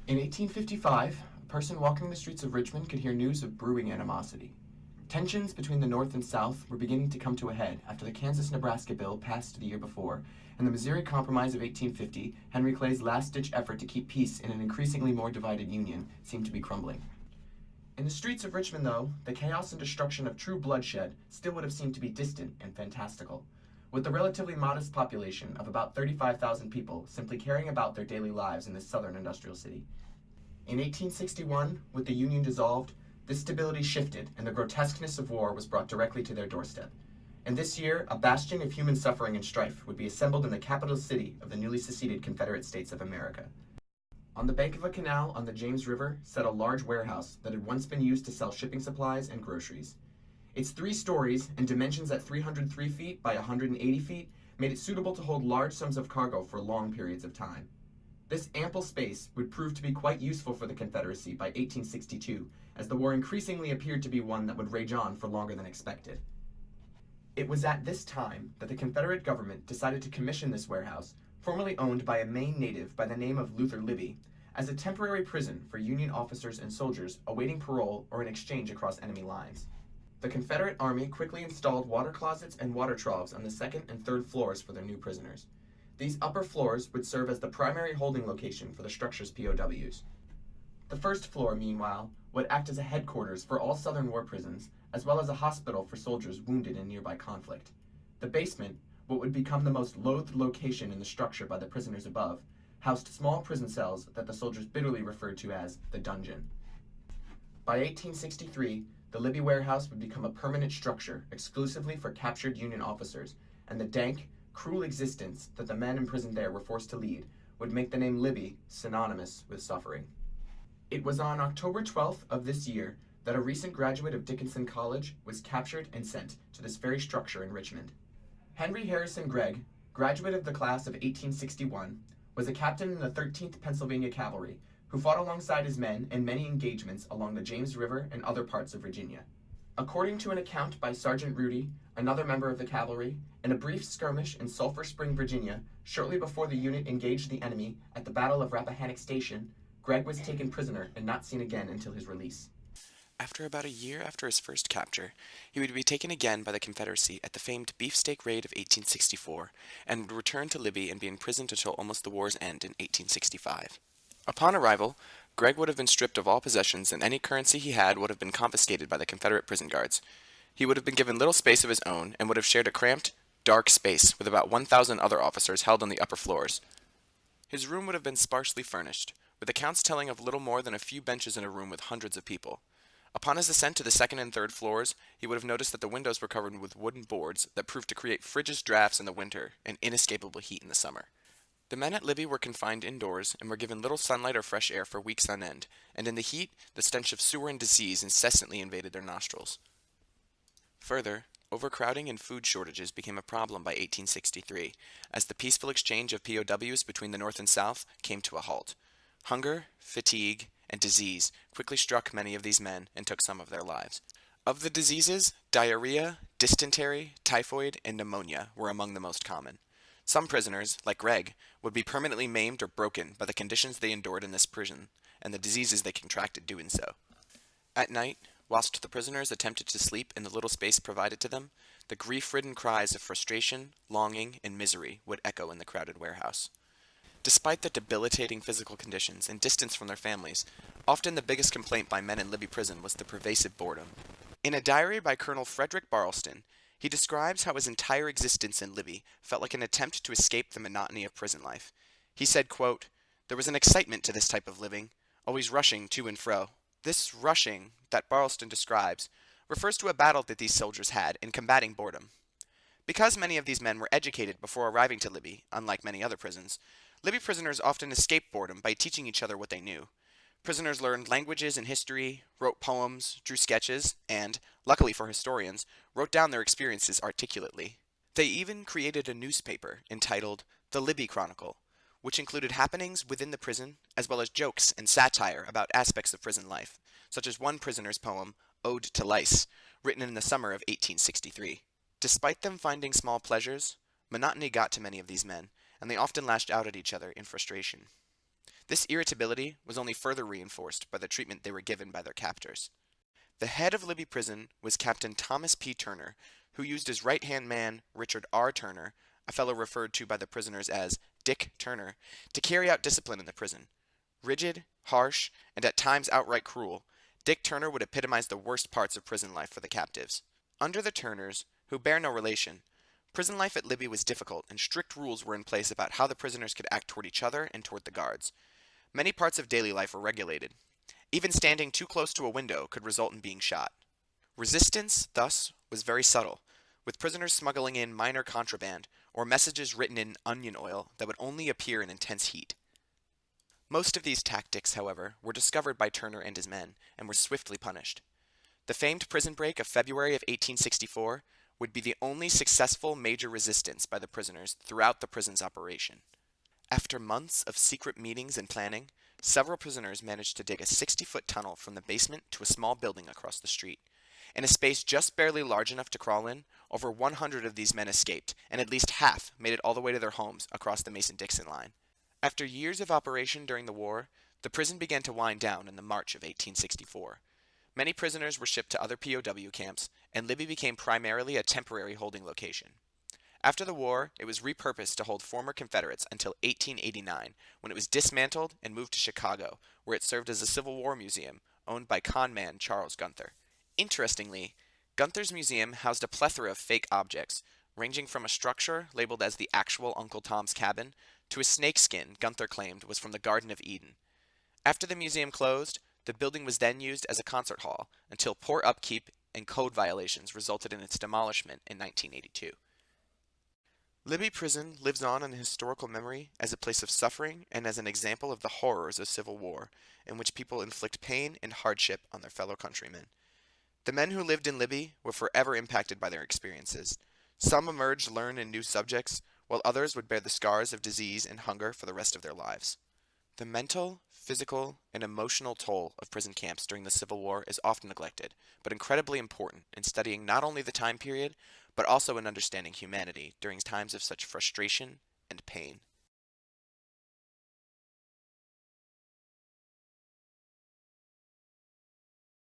In 1855, a person walking the streets of Richmond could hear news of brewing animosity. Tensions between the North and South were beginning to come to a head after the Kansas-Nebraska Bill passed the year before, and the Missouri Compromise of 1850, Henry Clay's last-ditch effort to keep peace in an increasingly more divided Union, seemed to be crumbling. In the streets of Richmond, though, the chaos and destruction of true bloodshed still would have seemed to be distant and fantastical, with the relatively modest population of about 35,000 people simply carrying about their daily lives in this southern industrial city. In 1861, with the Union dissolved, this stability shifted and the grotesqueness of war was brought directly to their doorstep. And this year, a bastion of human suffering and strife would be assembled in the capital city of the newly seceded Confederate States of America. On the bank of a canal on the James River sat a large warehouse that had once been used to sell shipping supplies and groceries. Its 3 stories and dimensions at 303 feet by 180 feet made it suitable to hold large sums of cargo for long periods of time. This ample space would prove to be quite useful for the Confederacy by 1862, as the war increasingly appeared to be one that would rage on for longer than expected. It was at this time that the Confederate government decided to commission this warehouse, formerly owned by a Maine native by the name of Luther Libby, as a temporary prison for Union officers and soldiers awaiting parole or an exchange across enemy lines. The Confederate Army quickly installed water closets and water troughs on the 2nd and 3rd floors for their new prisoners. These upper floors would serve as the primary holding location for the structure's POWs. The 1st floor, meanwhile, would act as a headquarters for all Southern war prisons, as well as a hospital for soldiers wounded in nearby conflict. The basement, what would become the most loathed location in the structure by the prisoners above, housed small prison cells that the soldiers bitterly referred to as the dungeon. By 1863, the Libby warehouse would become a permanent structure exclusively for captured Union officers, and the dank, cruel existence that the men imprisoned there were forced to lead would make the name Libby synonymous with suffering. It was on October 12th of this year that a recent graduate of Dickinson College was captured and sent to this very structure in Richmond. Henry Harrison Gregg, graduate of the class of 1861, was a captain in the 13th Pennsylvania Cavalry who fought alongside his men in many engagements along the James River and other parts of Virginia. According to an account by Sergeant Rudy, another member of the cavalry, in a brief skirmish in Sulphur Spring, Virginia, shortly before the unit engaged the enemy at the Battle of Rappahannock Station, Gregg was taken prisoner and not seen again until his release. After about a year after his first capture, he would be taken again by the Confederacy at the famed Beefsteak Raid of 1864, and would return to Libby and be imprisoned until almost the war's end in 1865. Upon arrival, Gregg would have been stripped of all possessions, and any currency he had would have been confiscated by the Confederate prison guards. He would have been given little space of his own, and would have shared a cramped, dark space with about 1,000 other officers held on the upper floors. His room would have been sparsely furnished, with accounts telling of little more than a few benches in a room with hundreds of people. Upon his ascent to the 2nd and 3rd floors, he would have noticed that the windows were covered with wooden boards that proved to create frigid drafts in the winter and inescapable heat in the summer. The men at Libby were confined indoors and were given little sunlight or fresh air for weeks on end, and in the heat, the stench of sewer and disease incessantly invaded their nostrils. Further, overcrowding and food shortages became a problem by 1863, as the peaceful exchange of POWs between the North and South came to a halt. Hunger, fatigue, and disease quickly struck many of these men and took some of their lives. Of the diseases, diarrhea, dysentery, typhoid, and pneumonia were among the most common. Some prisoners, like Gregg, would be permanently maimed or broken by the conditions they endured in this prison, and the diseases they contracted doing so. At night, whilst the prisoners attempted to sleep in the little space provided to them, the grief-ridden cries of frustration, longing, and misery would echo in the crowded warehouse. Despite the debilitating physical conditions and distance from their families, often the biggest complaint by men in Libby prison was the pervasive boredom. In a diary by Colonel Frederick Barlston, he describes how his entire existence in Libby felt like an attempt to escape the monotony of prison life. He said, quote, "There was an excitement to this type of living, always rushing to and fro. This rushing that Barlston describes refers to a battle that these soldiers had in combating boredom. Because many of these men were educated before arriving to Libby, unlike many other prisons, Libby prisoners often escaped boredom by teaching each other what they knew. Prisoners learned languages and history, wrote poems, drew sketches, and, luckily for historians, wrote down their experiences articulately. They even created a newspaper entitled The Libby Chronicle, which included happenings within the prison, as well as jokes and satire about aspects of prison life, such as one prisoner's poem, Ode to Lice, written in the summer of 1863. Despite them finding small pleasures, monotony got to many of these men, and they often lashed out at each other in frustration. This irritability was only further reinforced by the treatment they were given by their captors. The head of Libby Prison was Captain Thomas P. Turner, who used his right-hand man, Richard R. Turner, a fellow referred to by the prisoners as Dick Turner, to carry out discipline in the prison. Rigid, harsh, and at times outright cruel, Dick Turner would epitomize the worst parts of prison life for the captives. Under the Turners, who bear no relation, prison life at Libby was difficult, and strict rules were in place about how the prisoners could act toward each other and toward the guards. Many parts of daily life were regulated. Even standing too close to a window could result in being shot. Resistance, thus, was very subtle, with prisoners smuggling in minor contraband or messages written in onion oil that would only appear in intense heat. Most of these tactics, however, were discovered by Turner and his men and were swiftly punished. The famed prison break of February of 1864 would be the only successful major resistance by the prisoners throughout the prison's operation. After months of secret meetings and planning, several prisoners managed to dig a 60-foot tunnel from the basement to a small building across the street. In a space just barely large enough to crawl in, over 100 of these men escaped, and at least half made it all the way to their homes across the Mason-Dixon line. After years of operation during the war, the prison began to wind down in the March of 1864. Many prisoners were shipped to other POW camps, and Libby became primarily a temporary holding location. After the war, it was repurposed to hold former Confederates until 1889, when it was dismantled and moved to Chicago, where it served as a Civil War museum owned by con man Charles Gunther. Interestingly, Gunther's museum housed a plethora of fake objects, ranging from a structure labeled as the actual Uncle Tom's Cabin to a snakeskin Gunther claimed was from the Garden of Eden. After the museum closed, the building was then used as a concert hall until poor upkeep and code violations resulted in its demolishment in 1982. Libby Prison lives on in historical memory as a place of suffering and as an example of the horrors of civil war, in which people inflict pain and hardship on their fellow countrymen. The men who lived in Libby were forever impacted by their experiences. Some emerged learned in new subjects, while others would bear the scars of disease and hunger for the rest of their lives. The mental, physical, and emotional toll of prison camps during the Civil War is often neglected, but incredibly important in studying not only the time period, but also in understanding humanity during times of such frustration and pain.